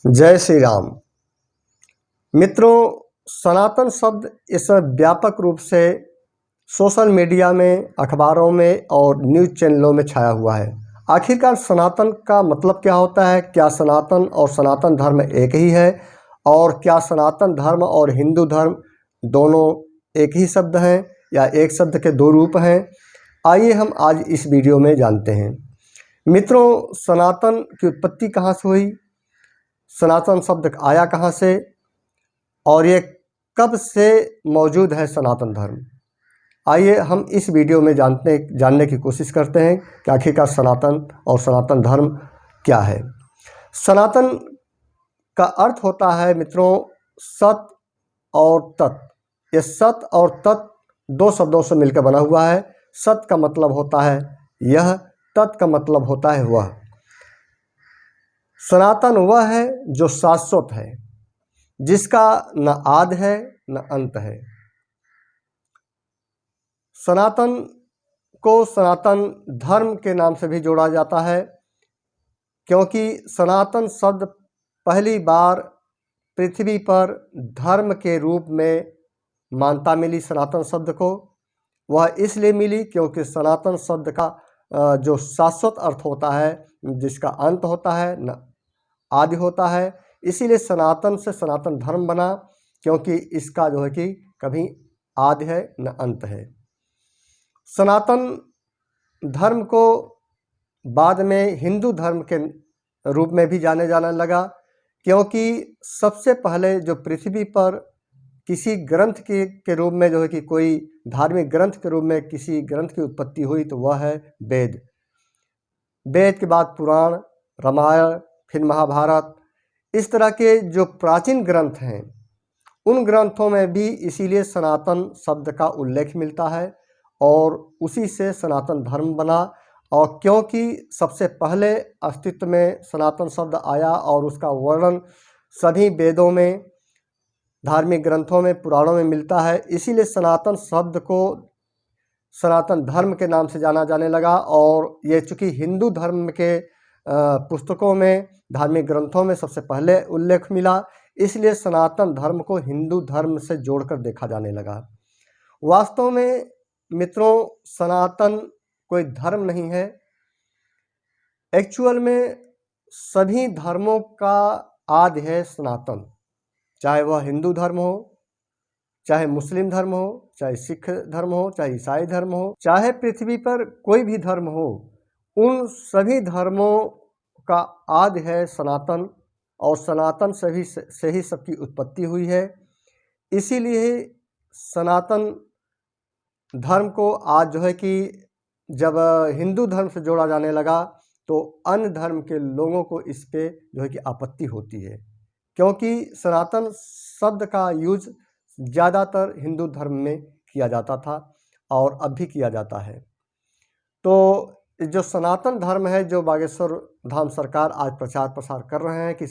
जय श्री राम। मित्रों, सनातन शब्द इस समय व्यापक रूप से सोशल मीडिया में, अखबारों में और न्यूज़ चैनलों में छाया हुआ है। आखिरकार सनातन का मतलब क्या होता है? क्या सनातन और सनातन धर्म एक ही है? और क्या सनातन धर्म और हिंदू धर्म दोनों एक ही शब्द हैं या एक शब्द के दो रूप हैं? आइए हम आज इस वीडियो में जानते हैं। मित्रों, सनातन की उत्पत्ति कहाँ से हुई, सनातन शब्द आया कहाँ से और ये कब से मौजूद है सनातन धर्म, आइए हम इस वीडियो में जानने की कोशिश करते हैं कि आखिरकार सनातन और सनातन धर्म क्या है। सनातन का अर्थ होता है मित्रों सत और तत्। ये सत और तत् दो शब्दों से मिलकर बना हुआ है। सत का मतलब होता है यह, तत् का मतलब होता है वह। सनातन वह है जो शाश्वत है, जिसका न आदि है न अंत है। सनातन को सनातन धर्म के नाम से भी जोड़ा जाता है, क्योंकि सनातन शब्द पहली बार पृथ्वी पर धर्म के रूप में मान्यता मिली सनातन शब्द को। वह इसलिए मिली क्योंकि सनातन शब्द का जो शाश्वत अर्थ होता है, जिसका अंत होता है न आदि होता है, इसीलिए सनातन से सनातन धर्म बना, क्योंकि इसका जो है कि कभी आदि है न अंत है। सनातन धर्म को बाद में हिंदू धर्म के रूप में भी जाने जाने लगा, क्योंकि सबसे पहले जो पृथ्वी पर किसी ग्रंथ के रूप में जो है कि कोई धार्मिक ग्रंथ के रूप में किसी ग्रंथ की उत्पत्ति हुई तो वह है वेद। वेद के बाद पुराण, रामायण, फिर महाभारत, इस तरह के जो प्राचीन ग्रंथ हैं उन ग्रंथों में भी इसीलिए सनातन शब्द का उल्लेख मिलता है और उसी से सनातन धर्म बना। और क्योंकि सबसे पहले अस्तित्व में सनातन शब्द आया और उसका वर्णन सभी वेदों में, धार्मिक ग्रंथों में, पुराणों में मिलता है, इसीलिए सनातन शब्द को सनातन धर्म के नाम से जाना जाने लगा। और ये चूँकि हिंदू धर्म के पुस्तकों में, धार्मिक ग्रंथों में सबसे पहले उल्लेख मिला, इसलिए सनातन धर्म को हिंदू धर्म से जोड़कर देखा जाने लगा। वास्तव में मित्रों, सनातन कोई धर्म नहीं है। एक्चुअल में सभी धर्मों का आदि है सनातन, चाहे वह हिंदू धर्म हो, चाहे मुस्लिम धर्म हो, चाहे सिख धर्म हो, चाहे ईसाई धर्म हो, चाहे पृथ्वी पर कोई भी धर्म हो, उन सभी धर्मों का आदि है सनातन और सनातन से ही सबकी उत्पत्ति हुई है। इसीलिए सनातन धर्म को आज जो है कि जब हिंदू धर्म से जोड़ा जाने लगा तो अन्य धर्म के लोगों को इस पे जो है कि आपत्ति होती है, क्योंकि सनातन शब्द का यूज ज़्यादातर हिंदू धर्म में किया जाता था और अब भी किया जाता है। तो जो सनातन धर्म है, जो बागेश्वर धाम सरकार आज प्रचार प्रसार कर रहे हैं कि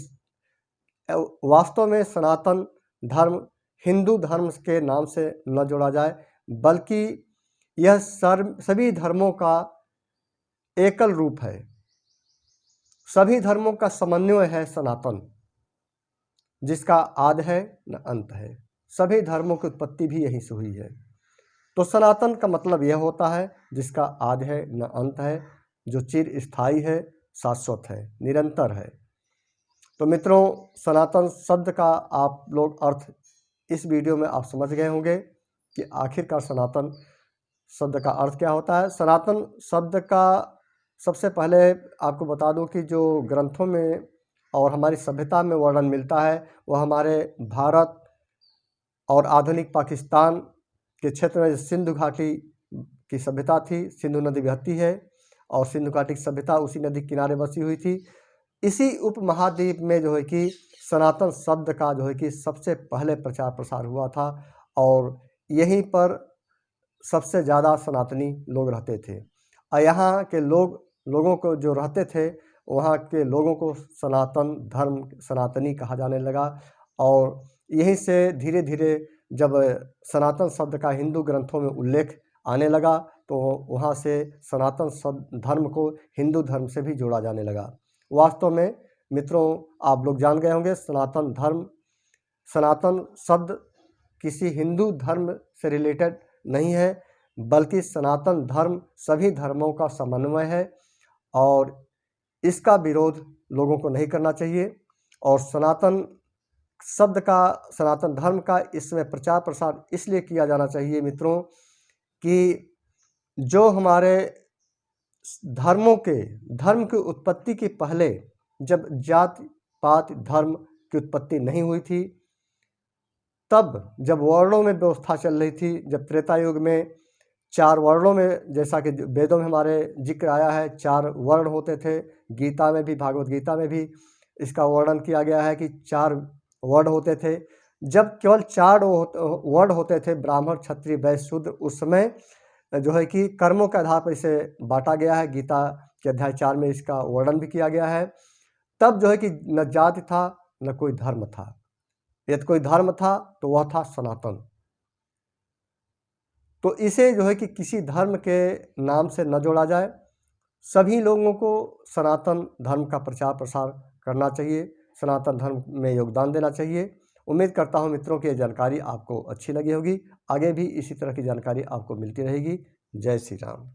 वास्तव में सनातन धर्म हिंदू धर्म के नाम से न जोड़ा जाए, बल्कि यह सभी धर्मों का एकल रूप है, सभी धर्मों का समन्वय है सनातन, जिसका आदि है न अंत है। सभी धर्मों की उत्पत्ति भी यहीं से हुई है। तो सनातन का मतलब यह होता है जिसका आदि है न अंत है, जो चिर स्थायी है, शाश्वत है, निरंतर है। तो मित्रों, सनातन शब्द का आप लोग अर्थ इस वीडियो में आप समझ गए होंगे कि आखिरकार सनातन शब्द का अर्थ क्या होता है। सनातन शब्द का सबसे पहले आपको बता दूं कि जो ग्रंथों में और हमारी सभ्यता में वर्णन मिलता है वह हमारे भारत और आधुनिक पाकिस्तान के क्षेत्र में सिंधु घाटी की सभ्यता थी। सिंधु नदी बहती है और सिंधु घाटी की सभ्यता उसी नदी के किनारे बसी हुई थी। इसी उपमहाद्वीप में जो है कि सनातन शब्द का जो है कि सबसे पहले प्रचार प्रसार हुआ था और यहीं पर सबसे ज़्यादा सनातनी लोग रहते थे। और यहाँ के लोगों को जो रहते थे, वहाँ के लोगों को सनातन धर्म, सनातनी कहा जाने लगा। और यहीं से धीरे धीरे जब सनातन शब्द का हिंदू ग्रंथों में उल्लेख आने लगा तो वहाँ से सनातन शब्द धर्म को हिंदू धर्म से भी जोड़ा जाने लगा। वास्तव में मित्रों आप लोग जान गए होंगे, सनातन धर्म, सनातन शब्द किसी हिंदू धर्म से रिलेटेड नहीं है, बल्कि सनातन धर्म सभी धर्मों का समन्वय है और इसका विरोध लोगों को नहीं करना चाहिए। और सनातन शब्द का, सनातन धर्म का इसमें प्रचार प्रसार इसलिए किया जाना चाहिए मित्रों कि जो हमारे धर्म की उत्पत्ति के पहले जब जात पात धर्म की उत्पत्ति नहीं हुई थी, तब जब वर्णों में व्यवस्था चल रही थी, जब त्रेता युग में 4 वर्णों में, जैसा कि वेदों में हमारे जिक्र आया है, 4 वर्ण होते थे, गीता में भी, भागवत गीता में भी इसका वर्णन किया गया है कि 4 वर्ण होते थे। जब केवल 4 वर्ण होते थे, ब्राह्मण क्षत्रिय वैश्य शूद्र, उस समय जो है कि कर्मों के आधार पर इसे बांटा गया है। गीता के अध्याय 4 में इसका वर्णन भी किया गया है। तब जो है कि न जाति था न कोई धर्म था, यदि कोई धर्म था तो वह था सनातन। तो इसे जो है कि किसी धर्म के नाम से न जोड़ा जाए, सभी लोगों को सनातन धर्म का प्रचार प्रसार करना चाहिए, सनातन धर्म में योगदान देना चाहिए। उम्मीद करता हूं मित्रों कि यह जानकारी आपको अच्छी लगी होगी। आगे भी इसी तरह की जानकारी आपको मिलती रहेगी। जय श्री राम।